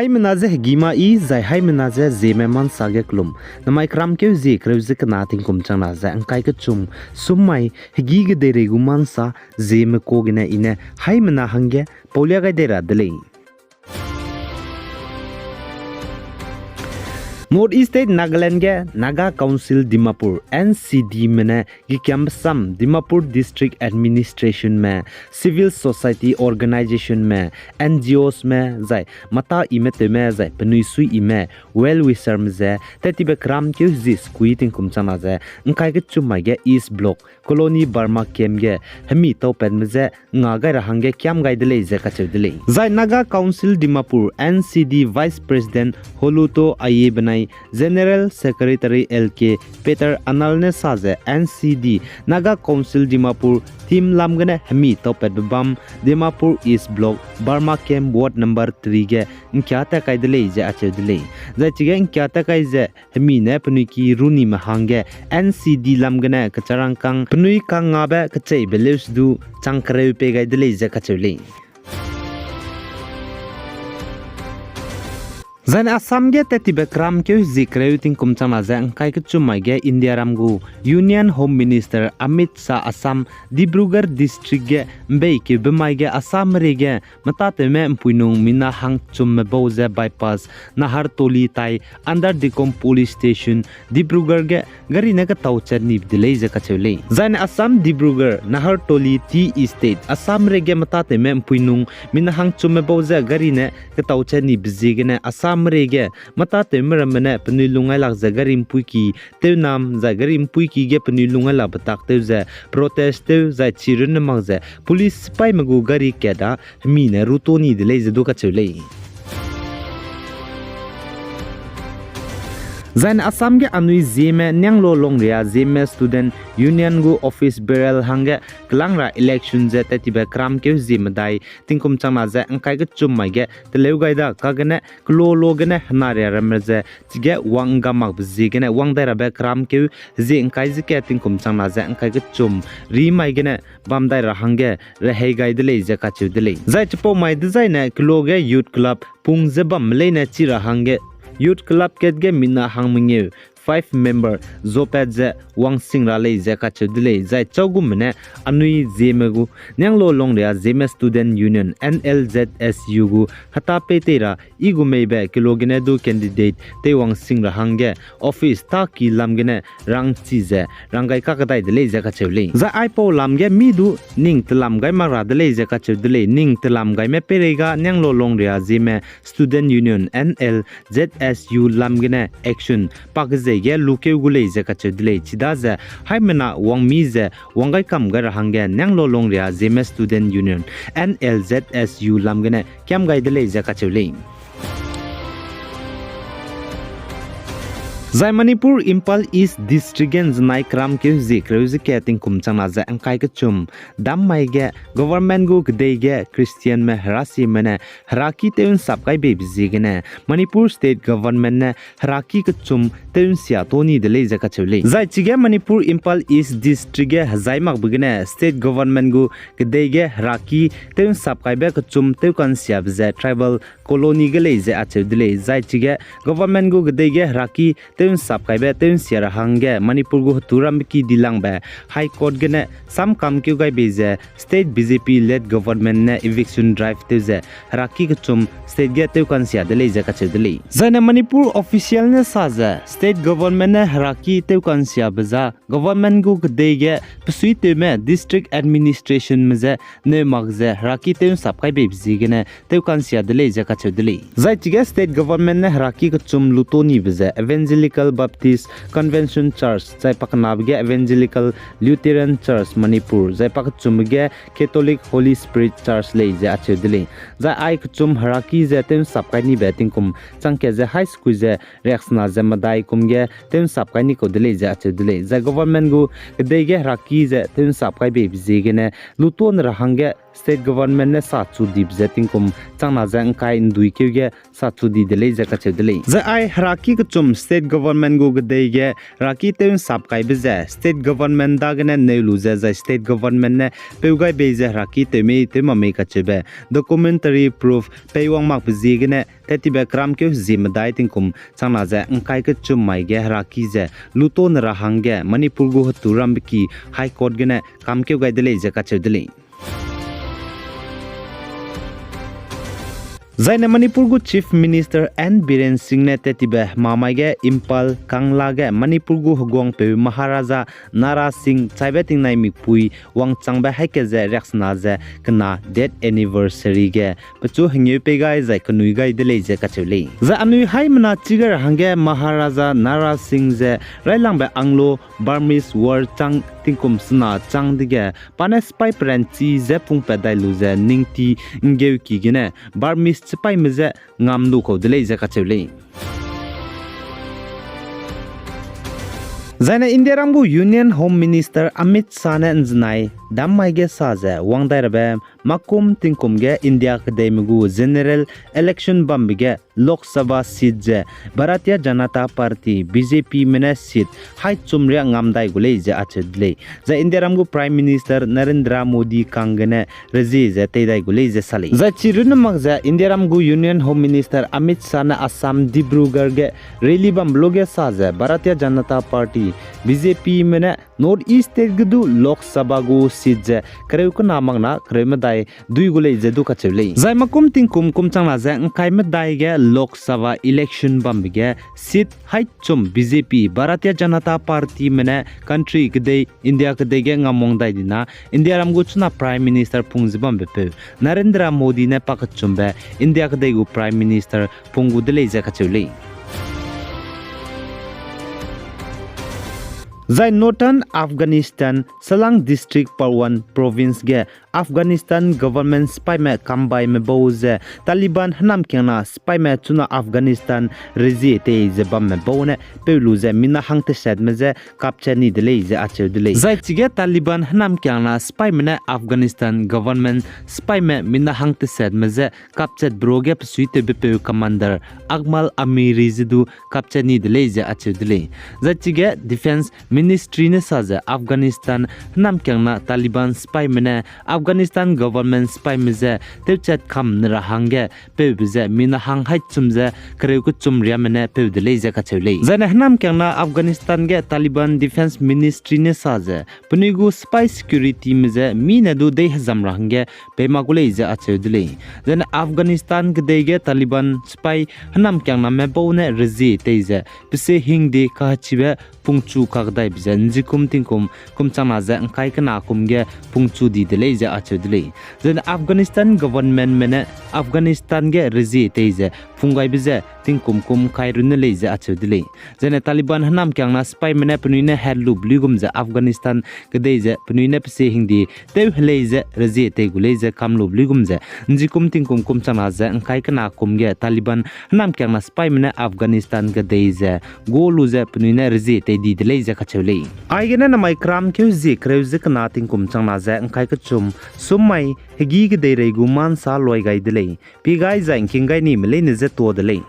Hai menaze gima I zai hai menaze Zeme man sage klum namai kram ke zi kreuzik na ting kum chang na za angkai ke chum sumai higi ge dere guman sa Zeme ko gina ine hai mena hange polya ga dera dele North-East State Nagaland के Naga Council Dimapur NCD में कि कैंपसम Dimapur District Administration में Civil Society Organization में NGOs में जाए मता इमें में जाए पनुइसुई इमें well wisher में जाए तेती बेकराम के जिस कुई तिंग कुमचना जाए उनका के चुम्मा के East Block Colony Burma Kem के हमी तो पेन में जाए नागा रहंगे क्या गाइड ले जाए कचर दिले जाए Naga Council Dimapur NCD Vice President होलुतो आये बनाई General Secretary LK Peter Analne Saze NCD Naga Council Dimapur Team Lamgane Hemi Topet Bam Dimapur East Block Burma Camp Ward number 3 ge Nkyata kai dele je ache dele za chige nkyata kai je Hemi ne pnui ki runi mahange NCD Lamgane kacharang kang pnui kang ngabe kachei beleus du changkreu pe gai dele je kachele Zan Assam ge teti bekram ke zikreu ting kumchama zang kai ke chumai ge India ramgu Union Home Minister Amit Shah Assam Dibrugarh district ge mbei ke bemai ge Assam re ge matate me mpuinung mina hang chum me boze bypass nahar toli tai under Dikom police station Dibrugarh ge gari ne ka taucher ni delay je ka chele Zan Assam Dibrugarh nahar toli T state Assam re ge matate me mpuinung mina hang chum me boze gari ne ka taucher ni bzi ge ne Assam Amrege mata temramane penilungai lak zagarim puiki teunam zagarim puiki ge penilungai la batak teuze protest teu za chirun magze police pai magu gari keda mine rutoni dele zedu ka chulei Zain Assam ge anui Zeme nyanglo longria Zeme student union gu office beral hange klangra election je tetibe kram ke Zeme dai tingkum changna je angkai ge chummai ge teleu gaida kagene klo logene hanare ramje tige wanga mak bzi gene wangda ra be kram ke je angkai je ke tingkum changna je angkai ge chum ri mai gene bamdai ra hange rehai gaidele je ka chudele zai chpo mai design klo ge youth club pung je bam leina chira hange Youth Club ket ge mina hangmingye 5 member zopet je wang singra le je ka chudile zai chogum ne anui Zeme gu nyanglo longria Zeme student union NLZSU gu hata petera igu meibe kilogene du candidate te wang singra hange office ta ki lamgene rang chi je rangai ka kadai dele je ka chule za ipo lamge mi du ning tlam gai mara dele je ka chudile ning tlam gai me perega nyanglo longria Zeme student union NLZSU lamgene action pakze ge luke gule je ka chudle chida je haimena wangmi je wangai kam gar hange nyanglo longria Zeme student union NLZSU lamgene kyam gaidele je ka chule Zai Manipur Impal East District gen znai kram ke zikreu ziketing kumchangna za angkai ke chum dam mai ge government gu gdei ge Christian me harasi mene haraki teun sapkai be bizigene Manipur state government ne haraki ke chum teun sia toni de le ka chule zai chige Manipur Impal East District ge hazai mak bugene state government gu gdei ge haraki teun sapkai be ke chum teu kan sia bze tribal colony ge le je achudile zai chige government gu gdei ge haraki teun sapkai be teun siara hange Manipur gu turam ki dilang be high court gene sam kam kyu gai beje state BJP led government ne eviction drive teze haraki ke chum state ge teu kan sia dele je ka chedele zana Manipur official ne saza state government ne haraki teu kan sia baza government gu gdei ge psui te me district administration me je ne magze haraki teun sapkai be bzi gene teu kan sia dele je ka chedele zai chige state government ne haraki ke chum lutoni beze Evangelical Baptist Convention Church zai paknabge Evangelical Lutheran Church Manipur zai pakchumge Catholic Holy Spirit Church le je achedile zai ai kchum haraki je tem sapkai ni betting kum changke je high school je reaksna je madai kumge tem sapkai ni ko dile je achedile zai government gu dege haraki je tem sapkai be bizigene luton rahange state government ne sa chu dip zeting kum changna za kai indui ke ge sa chu di de le za ka che de le za ai haraki ka chum state government go ge de ge raki te sap kai be za state government da ge ne lu za state government ne pe gai be za raki te ma me ka che be documentary proof pe wang mak bi ge ne te ti be kram ke Zeme dai ting kum changna za kai ka chum mai ge haraki za luton ra hang ge Manipur go turam ki high court ge ne kam ke gai de le za ka che de le Zaine Manipur gu Chief Minister N Biren Singh ne tetibe mamai ge Impal Kangla ge Manipur gu hogong pe Maharaja Nara Singh chaibeting nai mikpui wang changba haike je reksna je kana death anniversary ge pachu hingye pe gai jai kanui gai de le je ka chule za anui hai mana chigar hange Maharaja Nara Singh je railang ba anglo Burmese war chang tingkum sna chang dige pane spy pranchi je pung pe dai lu je ningti ngeu ki gene Burmese Sipai meze ngam nu ko delay za ka chule Zaina India Rambu Union Home Minister Amit Shah ne nznai dammai ge saje wangdai rabe makum tingkum ge India kademigu general election bambige Lok Sabha seat je Bharatiya Janata Party BJP mena seat hai chumria ngamdai gule je achedle za India Ramgu Prime Minister Narendra Modi kangene rezi je teidai gule je sali za chirun magza India Ramgu Union Home Minister Amit Shah na Assam Dibrugarh ge rally bam bloge saje Bharatiya Janata Party BJP mena North East state gudu Lok Sabha gu seat je kreu ko namang na kremedai dui gule je du kachele zai makum tingkum kum changla je kai medai ge Lok Sabha election bambige seat hai chum BJP Bharatiya Janata Party mena country gde India gde ge ngamong dai dina India ramgu chuna Prime Minister pungjibam bepe Narendra Modi ne pakachumbe India gde gu Prime Minister pungu dele je kachele Zai Northern Afghanistan Salang District Parwan Province ge Afghanistan government spy me kambai me boze Taliban hanam kena spy me chuna Afghanistan rezi te ze bam me bone pelu ze mina hangte set me ze capture ni dele ze ache dele Zai chige Taliban hanam kena spy me Afghanistan government spy me mina hangte set me ze capture broge psuite be commander Akmal Amiri zidu capture ni dele ze ache dele Zai chige defense Ministry ne saje Afghanistan nam kyangna Taliban spy mena Afghanistan government spy meze techat kham nra hange pebze mina hang hai chumze kre ku chumria mena pebdele je ka chele jana nam kyangna Afghanistan ge Taliban defense ministry ne saje punigu spy security meze mina du de hazam range pema gule je achedele jana Afghanistan ge de Taliban spy nam kyangna me bone rezi teize pise hingde ka chibe pungchu kagdai bijan jikum tingkum kumchama za kai kana kumge pungchu di dele ja achudle zen Afghanistan government mena Afghanistan ge rezi teize fungai bize tingkum kum kai runle ja achudle zen Taliban hanam kyangna spy mena punuine hellu bligum za Afghanistan gede ja punuine pse hindi te hle ja rezi te gule ja kamlu bligum za jikum tingkum kumchama za kai kana kumge Taliban hanam kyangna spy mena Afghanistan gede ja golu ja punuine rezi di delay za ka chule ai gena na mai kram ke zi kreuze kana ting kum changna za kai ka chum sumai hegi ge dei rei gu man sa loi gai delay pi gai za king gai ni mele ne ze to delay